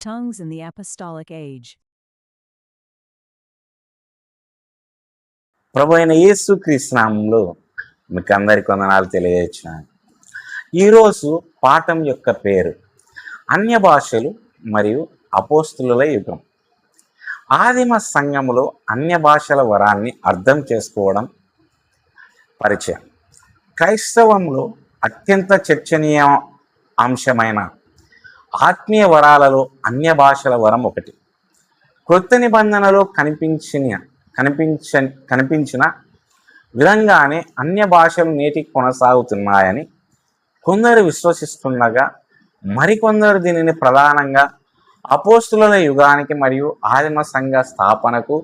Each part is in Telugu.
Tongues in the Apostolic Age. ప్రభు అయిన యేసుక్రీస్తు నామములో మీకు అందరికి వందనాలు తెలియజేస్తున్నాను. ఈరోజు పాఠం యొక్క పేరు అన్య భాషలు మరియు అపోస్తులుల యుగం. ఆదిమ సంఘములో అన్య భాషల వరాన్ని అర్థం చేసుకోవడం పరిచయం. క్రైస్తవంలో అత్యంత చర్చనీయ అంశమైన ఆత్మీయ వరాలలో అన్య భాషల వరం ఒకటి. క్రొత్త నిబంధనలో కనిపించిన విధంగానే అన్య భాషలు నేటికి కొనసాగుతున్నాయని కొందరు విశ్వసిస్తుండగా మరికొందరు దీనిని ప్రధానంగా అపోస్తుల యుగానికి మరియు ఆదిమ సంఘ స్థాపనకు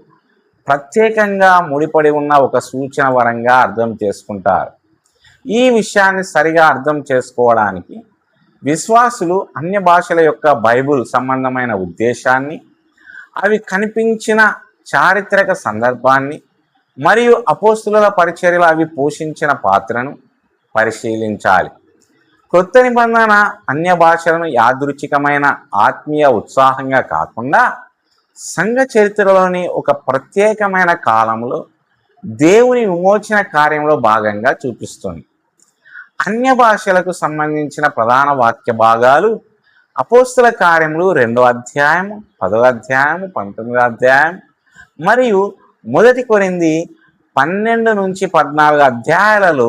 ప్రత్యేకంగా ముడిపడి ఉన్న ఒక సూచన వరంగా అర్థం చేసుకుంటారు. ఈ విషయాన్ని సరిగా అర్థం చేసుకోవడానికి విశ్వాసులు అన్య భాషల యొక్క బైబుల్ సంబంధమైన ఉద్దేశాన్ని, అవి కనిపించిన చారిత్రక సందర్భాన్ని మరియు అపోస్తుల పరిచర్యలో అవి పోషించిన పాత్రను పరిశీలించాలి. కొత్త నిబంధన అన్య భాషలను యాదృచ్ఛికమైన ఆత్మీయ ఉత్సాహంగా కాకుండా సంఘ చరిత్రలోని ఒక ప్రత్యేకమైన కాలంలో దేవుని విమోచన కార్యంలో భాగంగా చూపిస్తుంది. అన్య భాషలకు సంబంధించిన ప్రధాన వాక్య భాగాలు అపోస్తుల కార్యములు 2వ అధ్యాయము, 10వ అధ్యాయము, 19వ అధ్యాయం మరియు 1 కొరింథీ 12 నుంచి 14 అధ్యాయాలలో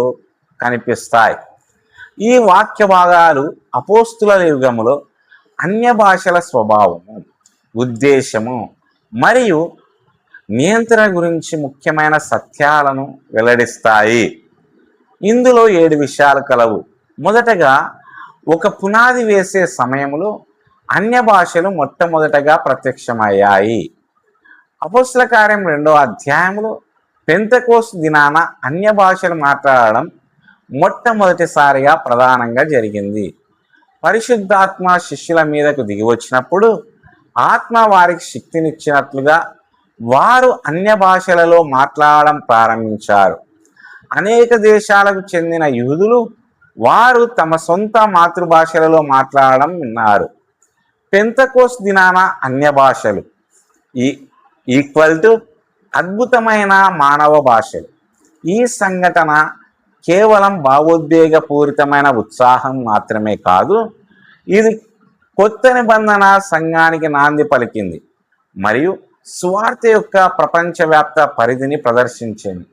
కనిపిస్తాయి. ఈ వాక్య భాగాలు అపోస్తుల యుగములో అన్య భాషల స్వభావము, ఉద్దేశము మరియు నియంత్రణ గురించి ముఖ్యమైన సత్యాలను వెల్లడిస్తాయి. ఇందులో 7 విషయాలు కలవు. మొదటగా, ఒక పునాది వేసే సమయంలో అన్య భాషలు మొట్టమొదటగా ప్రత్యక్షమయ్యాయి. అపోస్తుల కార్యం 2వ అధ్యాయంలో పెంతెకోస్తు దినాన అన్య భాషలు మాట్లాడడం మొట్టమొదటిసారిగా ప్రధానంగా జరిగింది. పరిశుద్ధాత్మ శిష్యుల మీదకు దిగి వచ్చినప్పుడు ఆత్మ వారికి శక్తినిచ్చినట్లుగా వారు అన్య భాషలలో మాట్లాడడం ప్రారంభించారు. అనేక దేశాలకు చెందిన యూదులు వారు తమ సొంత మాతృభాషలలో మాట్లాడడం విన్నారు. పెంతెకోస్తు దినాన అన్య భాషలు ఈక్వల్ టు అద్భుతమైన మానవ భాషలు. ఈ సంఘటన కేవలం భావోద్వేగపూరితమైన ఉత్సాహం మాత్రమే కాదు, ఇది కొత్త నిబంధన సంఘానికి నాంది పలికింది మరియు సువార్త యొక్క ప్రపంచవ్యాప్త పరిధిని ప్రదర్శించింది.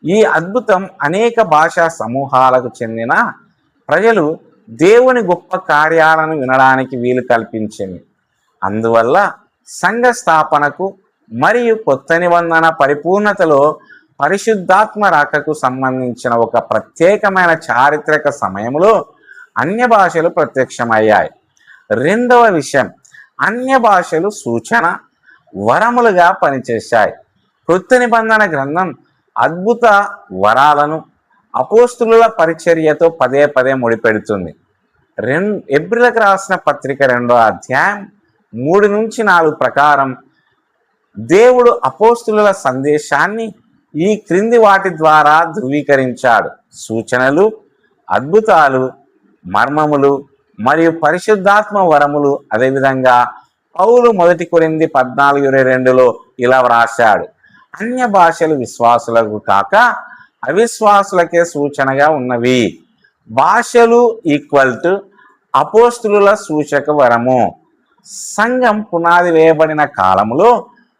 ఈ అద్భుతం అనేక భాషా సమూహాలకు చెందిన ప్రజలు దేవుని గొప్ప కార్యాలను వినడానికి వీలు కల్పించింది. అందువల్ల సంఘ స్థాపనకు మరియు కొత్త నిబంధన పరిపూర్ణతలో పరిశుద్ధాత్మ రాకకు సంబంధించిన ఒక ప్రత్యేకమైన చారిత్రక సమయంలో అన్య భాషలు ప్రత్యక్షమయ్యాయి. 2వ విషయం, అన్య భాషలు సూచన వరములుగా పనిచేశాయి. కొత్త నిబంధన గ్రంథం అద్భుత వరాలను అపోస్తుల పరిచర్యతో పదే పదే ముడిపెడుతుంది. ఎబ్రీయులకు రాసిన పత్రిక 2వ అధ్యాయం 3 నుంచి 4 ప్రకారం దేవుడు అపోస్తుల సందేశాన్ని ఈ క్రింది వాటి ద్వారా ధృవీకరించాడు: సూచనలు, అద్భుతాలు, మర్మములు మరియు పరిశుద్ధాత్మ వరములు. అదేవిధంగా పౌలు 1 కొరింథీ 14:22లో ఇలా వ్రాశాడు: అన్య భాషలు విశ్వాసులకు కాక అవిశ్వాసులకే సూచనగా ఉన్నవి. భాషలు ఈక్వల్ టు అపోస్తుల సూచక వరము. సంఘం పునాది వేయబడిన కాలంలో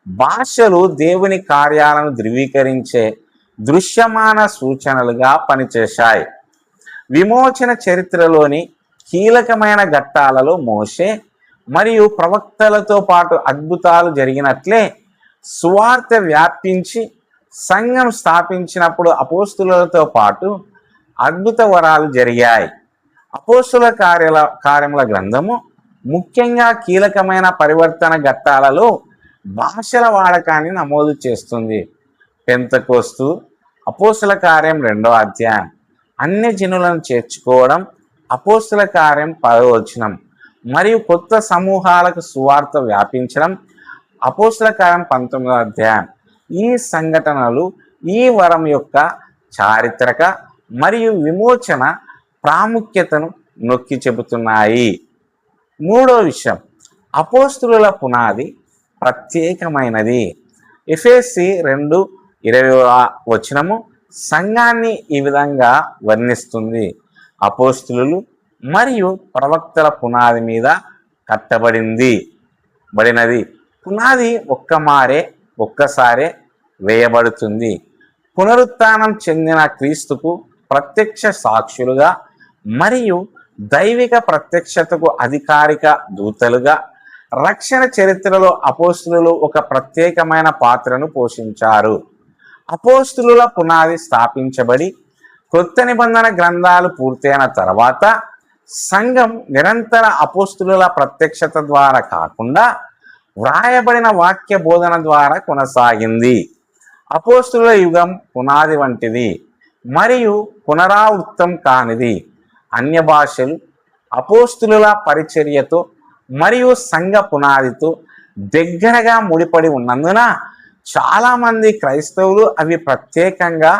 భాషలు దేవుని కార్యాలను ధృవీకరించే దృశ్యమాన సూచనలుగా పనిచేశాయి. విమోచన చరిత్రలోని కీలకమైన ఘట్టాలలో మోషే మరియు ప్రవక్తలతో పాటు అద్భుతాలు జరిగినట్లే సువార్త వ్యాపించి సంఘం స్థాపించినప్పుడు అపోస్తులతో పాటు అద్భుత వరాలు జరిగాయి. అపోస్తుల కార్యముల గ్రంథము ముఖ్యంగా కీలకమైన పరివర్తన ఘట్టాలలో భాషల వాడకాన్ని నమోదు చేస్తుంది. పెంతెకోస్తు, అపోస్తుల కార్యం 2వ అధ్యాయం, అన్య జనులను చేర్చుకోవడం, అపోస్తుల కార్యం 10వ వచనం మరియు కొత్త సమూహాలకు సువార్త వ్యాపించడం, అపోస్తుల కార్యం 19వ అధ్యాయం. ఈ సంఘటనలు ఈ వరం యొక్క చారిత్రక మరియు విమోచన ప్రాముఖ్యతను నొక్కి చెబుతున్నాయి. 3వ విషయం, అపోస్తులుల పునాది ప్రత్యేకమైనది. ఎఫెసీ 2:20 సంఘాన్ని ఈ విధంగా వర్ణిస్తుంది. అపోస్తులు మరియు ప్రవక్తల పునాది మీద కట్టబడినది. పునాది ఒక్కసారే వేయబడుతుంది. పునరుత్థానం చెందిన క్రీస్తుకు ప్రత్యక్ష సాక్షులుగా మరియు దైవిక ప్రత్యక్షతకు అధికారిక దూతలుగా రక్షణ చరిత్రలో అపోస్తులు ఒక ప్రత్యేకమైన పాత్రను పోషించారు. అపోస్తులుల పునాది స్థాపించబడి కొత్త నిబంధన గ్రంథాలు పూర్తయిన తర్వాత సంఘం నిరంతర అపోస్తులుల ప్రత్యక్షత ద్వారా కాకుండా వ్రాయబడిన వాక్య బోధన ద్వారా కొనసాగింది. అపోస్తులుల యుగం పునాది వంటిది మరియు పునరావృతం కానిది. అన్య భాషలు అపోస్తులుల పరిచర్యతో మరియు సంఘ పునాదితో దగ్గరగా ముడిపడి ఉన్నందున చాలామంది క్రైస్తవులు అవి ప్రత్యేకంగా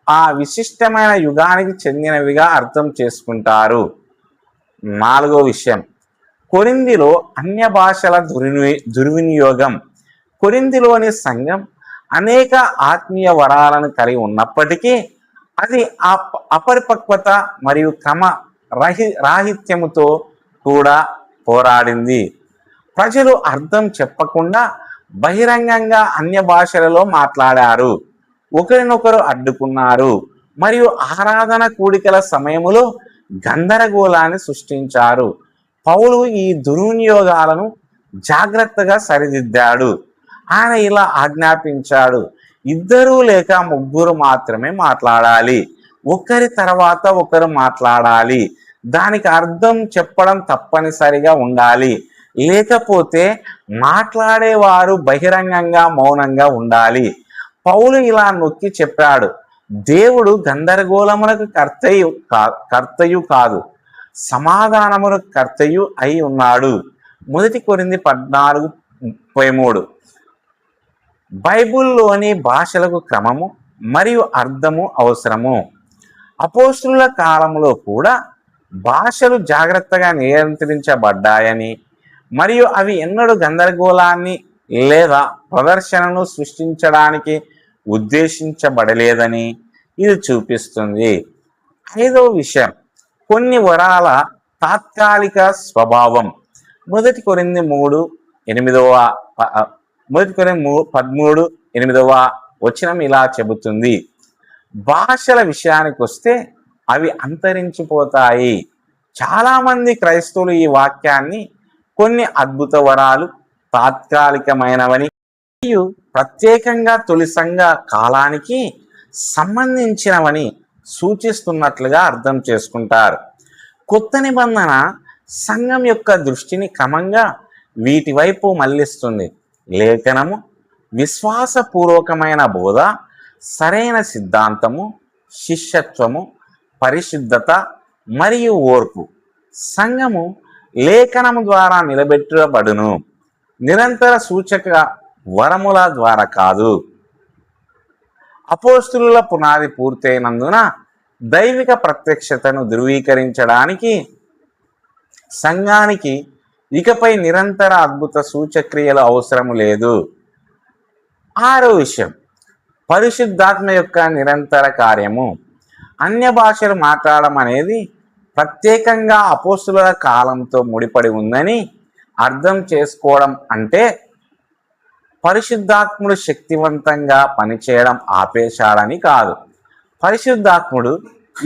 ఆ విశిష్టమైన యుగానికి చెందినవిగా అర్థం చేసుకుంటారు. 4వ విషయం, కొరింథీలో అన్య భాషల దుర్వినియోగం. కొరింథీలోని సంఘం అనేక ఆత్మీయ వరాలను కలిగి ఉన్నప్పటికీ అది అపరిపక్వత మరియు రాహిత్యముతో కూడా పోరాడింది. ప్రజలు అర్థం చెప్పకుండా బహిరంగంగా అన్య భాషలలో మాట్లాడారు, ఒకరినొకరు అడ్డుకున్నారు మరియు ఆరాధన కూడికల సమయములో గందరగోళాన్ని సృష్టించారు. పౌలు ఈ దుర్వినియోగాలను జాగ్రత్తగా సరిదిద్దాడు. ఆయన ఇలా ఆజ్ఞాపించాడు, 2 లేక 3 మాత్రమే మాట్లాడాలి, ఒకరి తర్వాత ఒకరు మాట్లాడాలి, దానికి అర్థం చెప్పడం తప్పనిసరిగా ఉండాలి, లేకపోతే మాట్లాడేవారు బహిరంగంగా మౌనంగా ఉండాలి. పౌలు ఇలా నొక్కి చెప్పాడు, దేవుడు గందరగోళములకు కర్తయు కాదు, సమాధానములకు కర్తయు అయి ఉన్నాడు. 1 కొరింథీ 14:33. బైబిల్లోని భాషలకు క్రమము మరియు అర్థము అవసరము. అపోస్తులుల కాలంలో కూడా భాషలు జాగ్రత్తగా నియంత్రించబడ్డాయని మరియు అవి ఎన్నడూ గందరగోళాన్ని లేదా ప్రదర్శనను సృష్టించడానికి ఉద్దేశించబడలేదని ఇది చూపిస్తుంది. 5వ విషయం, కొన్ని వరాల తాత్కాలిక స్వభావం. 1 కొరింథీ 13:8 ఇలా చెబుతుంది, భాషల విషయానికి వస్తే అవి అంతరించిపోతాయి. చాలామంది క్రైస్తవులు ఈ వాక్యాన్ని కొన్ని అద్భుత వరాలు తాత్కాలికమైనవని మరియు ప్రత్యేకంగా తొలి సంఘ కాలానికి సంబంధించినవని సూచిస్తున్నట్లుగా అర్థం చేసుకుంటారు. కొత్త నిబంధన సంఘం యొక్క దృష్టిని క్రమంగా వీటి వైపు మళ్లిస్తుంది. లేఖనము, విశ్వాసపూర్వకమైన బోధ, సరైన సిద్ధాంతము, శిష్యత్వము, పరిశుద్ధత మరియు ఓర్పు. సంఘము లేఖనము ద్వారా నిలబెట్టబడును, నిరంతర సూచక వరముల ద్వారా కాదు. అపోస్తులుల పునాది పూర్తయినందున దైవిక ప్రత్యక్షతను ధృవీకరించడానికి సంఘానికి ఇకపై నిరంతర అద్భుత సూచక్రియలు అవసరం లేదు. 6వ విషయం, పరిశుద్ధాత్మ యొక్క నిరంతర కార్యము. అన్య భాషలు మాట్లాడడం అనేది ప్రత్యేకంగా అపోస్తులుల కాలంతో ముడిపడి ఉందని అర్థం చేసుకోవడం అంటే పరిశుద్ధాత్ముడు శక్తివంతంగా పనిచేయడం ఆపేశాడని కాదు. పరిశుద్ధాత్ముడు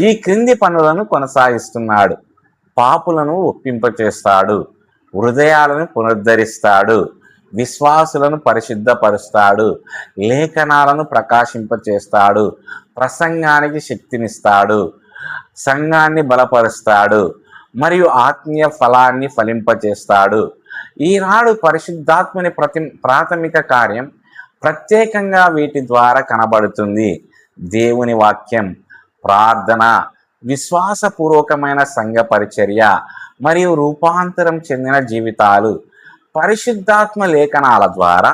ఈ క్రింది పనులను కొనసాగిస్తున్నాడు: పాపులను ఒప్పింపచేస్తాడు, హృదయాలను పునరుద్ధరిస్తాడు, విశ్వాసులను పరిశుద్ధపరుస్తాడు, లేఖనాలను ప్రకాశింపచేస్తాడు, ప్రసంగానికి శక్తినిస్తాడు, సంఘాన్ని బలపరుస్తాడు మరియు ఆత్మీయ ఫలాన్ని ఫలింపచేస్తాడు. ఈనాడు పరిశుద్ధాత్మని ప్రాథమిక కార్యం ప్రత్యేకంగా వీటి ద్వారా కనబడుతుంది: దేవుని వాక్యం, ప్రార్థన, విశ్వాసపూర్వకమైన సంఘ పరిచర్య మరియు రూపాంతరం చెందిన జీవితాలు. పరిశుద్ధాత్మ లేఖనాల ద్వారా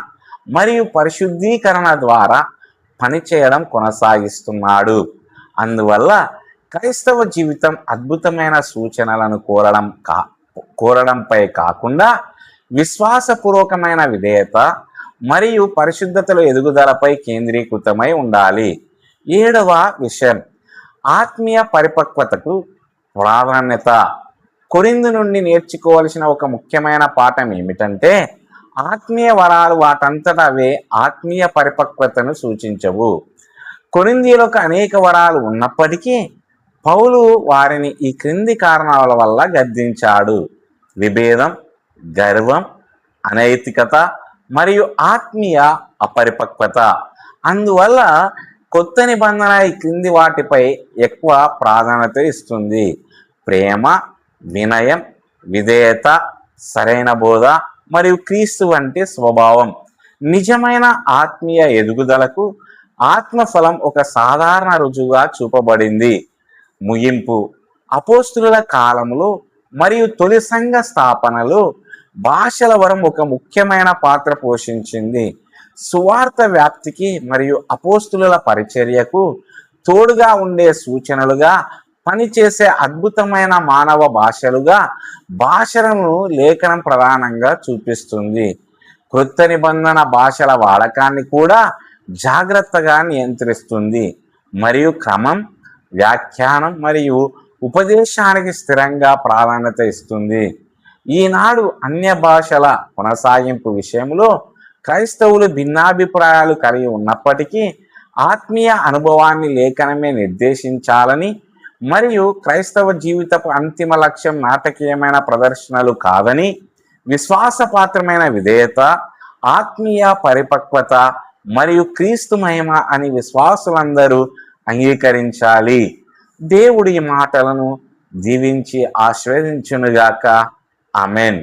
మరియు పరిశుద్ధీకరణ ద్వారా పనిచేయడం కొనసాగిస్తున్నాడు. అందువల్ల క్రైస్తవ జీవితం అద్భుతమైన సూచనలను కోరడంపై కాకుండా విశ్వాసపూర్వకమైన విధేయత మరియు పరిశుద్ధతల ఎదుగుదలపై కేంద్రీకృతమై ఉండాలి. 7వ విషయం, ఆత్మీయ పరిపక్వతకు ప్రాధాన్యత. కొరింథు నుండి నేర్చుకోవాల్సిన ఒక ముఖ్యమైన పాఠం ఏమిటంటే, ఆత్మీయ వరాలు వాటంతట అవే ఆత్మీయ పరిపక్వతను సూచించవు. కొరింథీయులకు అనేక వరాలు ఉన్నప్పటికీ పౌలు వారిని ఈ క్రింది కారణాల వల్ల గద్దించాడు: విభేదం, గర్వం, అనైతికత మరియు ఆత్మీయ అపరిపక్వత. అందువల్ల కొత్త నిబంధన ఈ క్రింది వాటిపై ఎక్కువ ప్రాధాన్యత ఇస్తుంది: ప్రేమ, వినయం, విధేయత, సరైన బోధ మరియు క్రీస్తు వంటి స్వభావం. నిజమైన ఆత్మీయ ఎదుగుదలకు ఆత్మఫలం ఒక సాధారణ రుజువుగా చూపబడింది. ముగింపు: అపోస్తుల కాలంలో మరియు తొలి సంఘ స్థాపనలో భాషల వరం ఒక ముఖ్యమైన పాత్ర పోషించింది. సువార్త వ్యాప్తికి మరియు అపోస్తుల పరిచర్యకు తోడుగా ఉండే సూచనలుగా పనిచేసే అద్భుతమైన మానవ భాషలుగా భాషలను లేఖనం ప్రధానంగా చూపిస్తుంది. క్రొత్త నిబంధన భాషల వాడకాన్ని కూడా జాగ్రత్తగా నియంత్రిస్తుంది మరియు క్రమం, వ్యాఖ్యానం మరియు ఉపదేశానికి స్థిరంగా ప్రాధాన్యత ఇస్తుంది. ఈనాడు అన్య భాషల కొనసాగింపు విషయంలో క్రైస్తవులు భిన్నాభిప్రాయాలు కలిగి ఉన్నప్పటికీ ఆత్మీయ అనుభవాన్ని లేఖనమే నిర్దేశించాలని మరియు క్రైస్తవ జీవితపు అంతిమ లక్ష్యం నాటకీయమైన ప్రదర్శనలు కాదని, విశ్వాసపాత్రమైన విధేయత, ఆత్మీయ పరిపక్వత మరియు క్రీస్తు మహిమ అని విశ్వాసులందరూ అంగీకరించాలి. దేవుడి మాటలను దీవించి ఆశీర్వదించునుగాక. ఆమెన్.